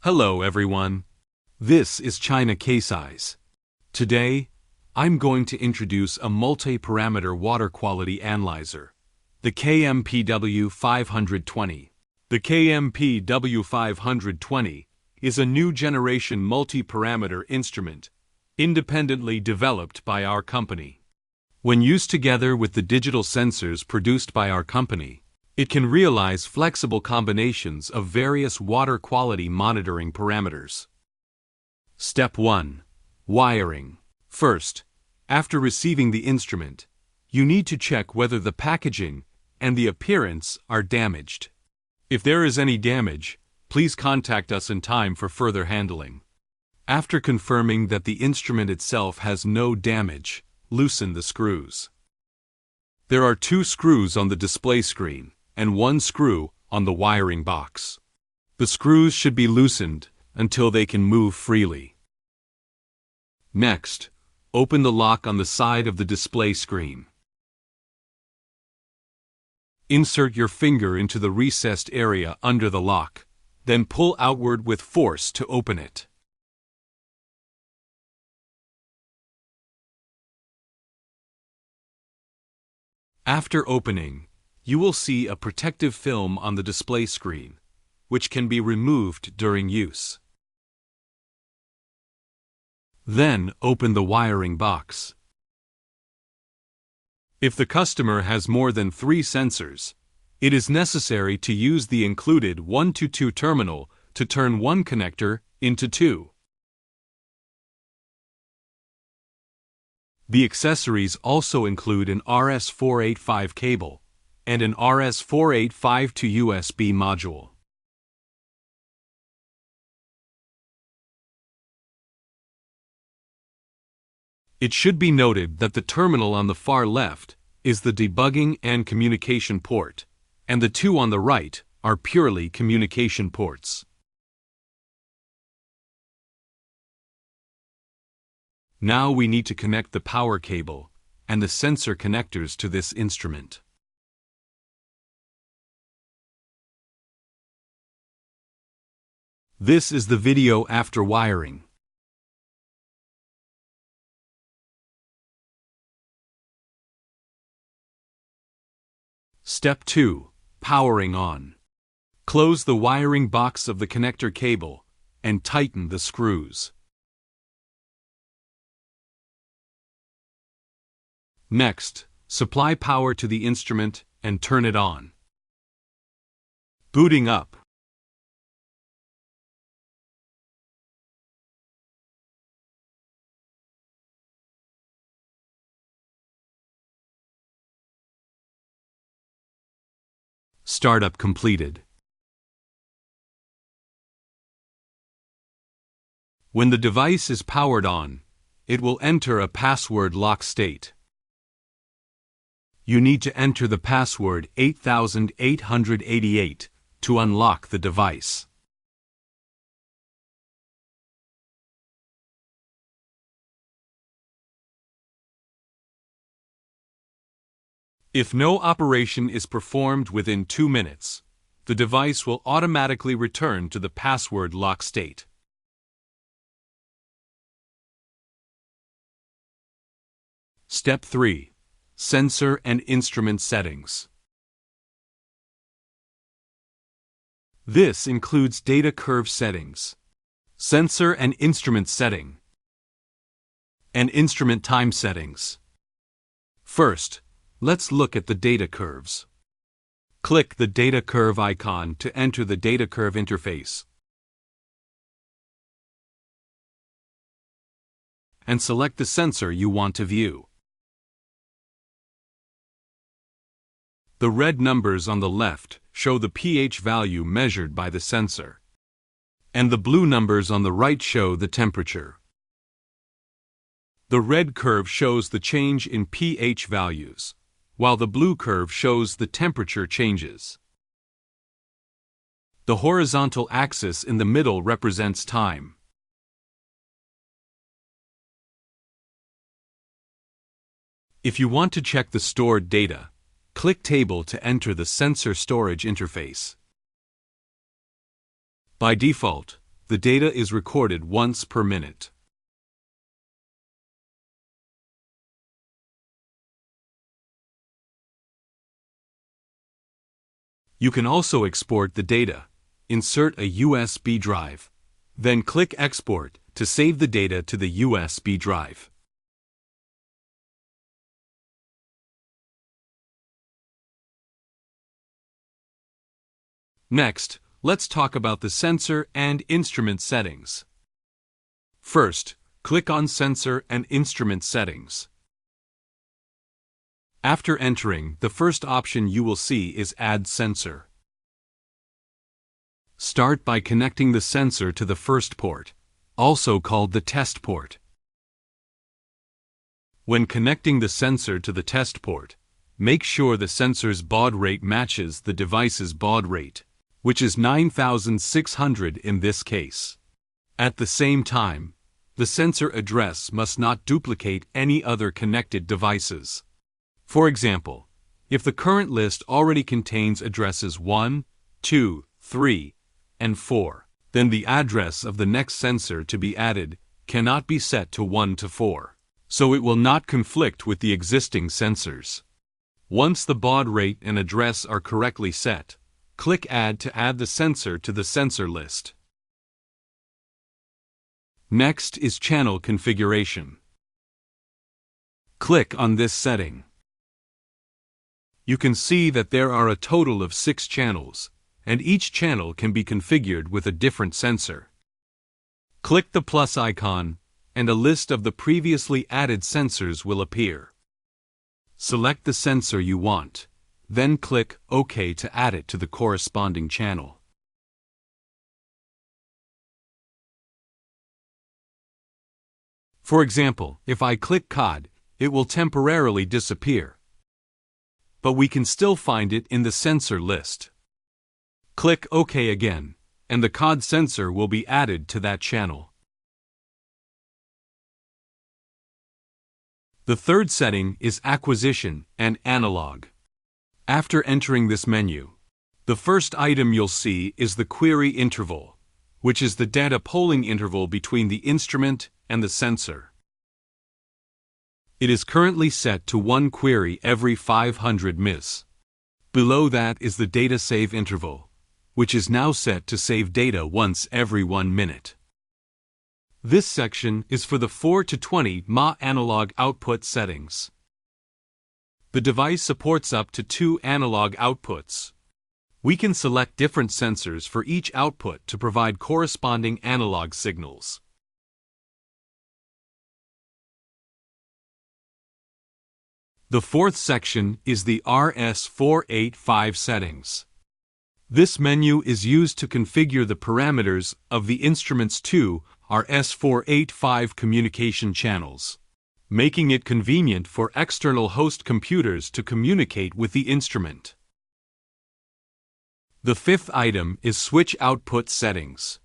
Hello everyone. This is China K-Size. Today, I'm going to introduce a multi-parameter water quality analyzer, the KMPW520. The KMPW520 is a new generation multi-parameter instrument, independently developed by our company. When used together with the digital sensors produced by our company, it can realize flexible combinations of various water quality monitoring parameters. Step 1. Wiring. First, after receiving the instrument, you need to check whether the packaging and the appearance are damaged. If there is any damage, please contact us in time for further handling. After confirming that the instrument itself has no damage, loosen the screws. There are 2 screws on the display screen and 1 screw on the wiring box. The screws should be loosened until they can move freely. Next, open the lock on the side of the display screen. Insert your finger into the recessed area under the lock, then pull outward with force to open it. After opening, you will see a protective film on the display screen, which can be removed during use. Then open the wiring box. If the customer has more than 3 sensors, it is necessary to use the included 1-to-2 terminal to turn one connector into 2. The accessories also include an RS-485 cable and an RS-485 to USB module. It should be noted that the terminal on the far left is the debugging and communication port, and the 2 on the right are purely communication ports. Now we need to connect the power cable and the sensor connectors to this instrument. This is the video after wiring. Step 2. Powering on. Close the wiring box of the connector cable and tighten the screws. Next, supply power to the instrument and turn it on. Booting up. Startup completed. When the device is powered on, it will enter a password lock state. You need to enter the password 8888 to unlock the device. If no operation is performed within 2 minutes, the device will automatically return to the password lock state. Step 3. Sensor and instrument settings. This includes data curve settings, sensor and instrument setting, and instrument time settings. First, let's look at the data curves. Click the data curve icon to enter the data curve interface and select the sensor you want to view. The red numbers on the left show the pH value measured by the sensor, and the blue numbers on the right show the temperature. The red curve shows the change in pH values, while the blue curve shows the temperature changes. The horizontal axis in the middle represents time. If you want to check the stored data, click Table to enter the sensor storage interface. By default, the data is recorded once per minute. You can also export the data. Insert a USB drive. Then click Export to save the data to the USB drive. Next, let's talk about the sensor and instrument settings. First, click on Sensor and Instrument Settings. After entering, the first option you will see is Add Sensor. Start by connecting the sensor to the first port, also called the test port. When connecting the sensor to the test port, make sure the sensor's baud rate matches the device's baud rate, which is 9600 in this case. At the same time, the sensor address must not duplicate any other connected devices. For example, if the current list already contains addresses 1, 2, 3, and 4, then the address of the next sensor to be added cannot be set to 1 to 4, so it will not conflict with the existing sensors. Once the baud rate and address are correctly set, click Add to add the sensor to the sensor list. Next is channel configuration. Click on this setting. You can see that there are a total of 6 channels, and each channel can be configured with a different sensor. Click the plus icon, and a list of the previously added sensors will appear. Select the sensor you want, then click OK to add it to the corresponding channel. For example, if I click COD, it will temporarily disappear, but we can still find it in the sensor list. Click OK again, and the COD sensor will be added to that channel. The third setting is Acquisition and Analog. After entering this menu, the first item you'll see is the query interval, which is the data polling interval between the instrument and the sensor. It is currently set to 1 query every 500 ms. Below that is the data save interval, which is now set to save data once every 1 minute. This section is for the 4 to 20 mA analog output settings. The device supports up to 2 analog outputs. We can select different sensors for each output to provide corresponding analog signals. The fourth section is the RS485 settings. This menu is used to configure the parameters of the instrument's 2 RS485 communication channels, making it convenient for external host computers to communicate with the instrument. The fifth item is Switch Output Settings.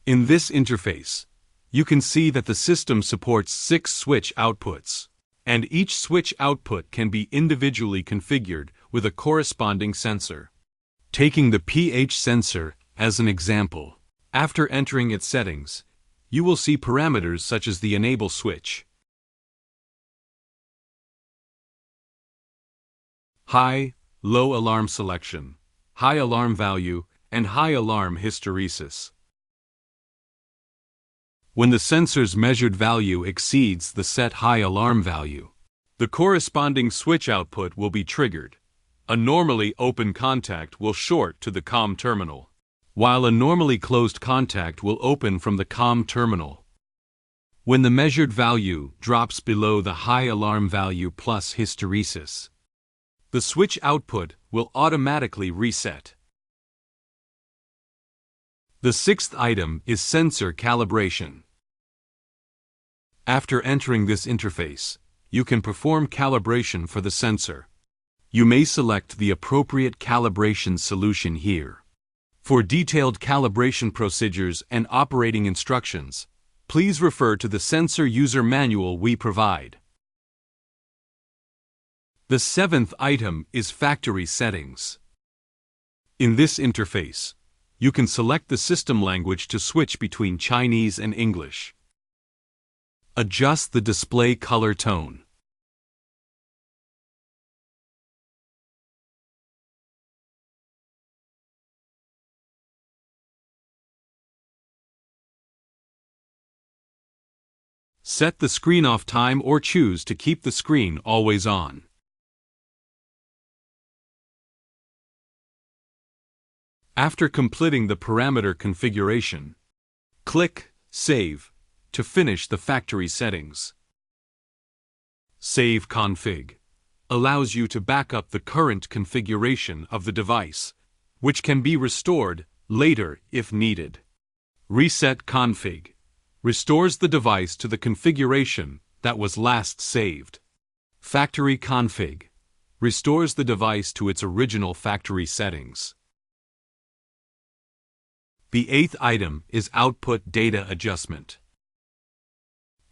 In this interface, you can see that the system supports 6 switch outputs, and each switch output can be individually configured with a corresponding sensor. Taking the pH sensor as an example, after entering its settings, you will see parameters such as the enable switch, high, low alarm selection, high alarm value, and high alarm hysteresis. When the sensor's measured value exceeds the set high alarm value, the corresponding switch output will be triggered. A normally open contact will short to the COM terminal, while a normally closed contact will open from the COM terminal. When the measured value drops below the high alarm value plus hysteresis, the switch output will automatically reset. The sixth item is sensor calibration. After entering this interface, you can perform calibration for the sensor. You may select the appropriate calibration solution here. For detailed calibration procedures and operating instructions, please refer to the sensor user manual we provide. The seventh item is factory settings. In this interface, you can select the system language to switch between Chinese and English. Adjust the display color tone. Set the screen off time or choose to keep the screen always on. After completing the parameter configuration, click Save to finish the factory settings. Save Config allows you to back up the current configuration of the device, which can be restored later if needed. Reset Config restores the device to the configuration that was last saved. Factory Config restores the device to its original factory settings. The eighth item is Output Data Adjustment.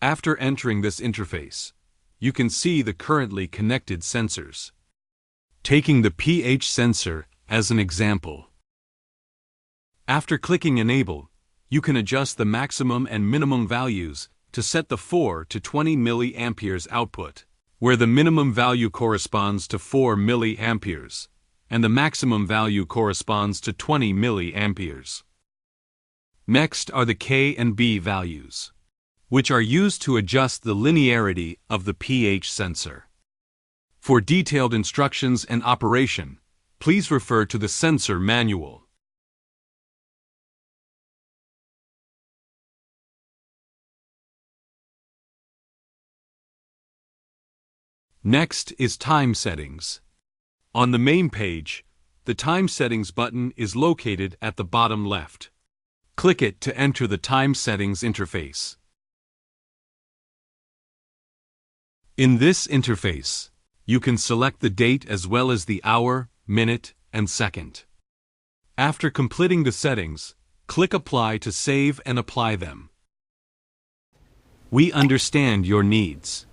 After entering this interface, you can see the currently connected sensors. Taking the pH sensor as an example. After clicking Enable, you can adjust the maximum and minimum values to set the 4 to 20 mA output, where the minimum value corresponds to 4 mA and the maximum value corresponds to 20 mA. Next are the K and B values, which are used to adjust the linearity of the pH sensor. For detailed instructions and operation, please refer to the sensor manual. Next is Time Settings. On the main page, the Time Settings button is located at the bottom left. Click it to enter the Time Settings interface. In this interface, you can select the date as well as the hour, minute, and second. After completing the settings, click Apply to save and apply them. We understand your needs.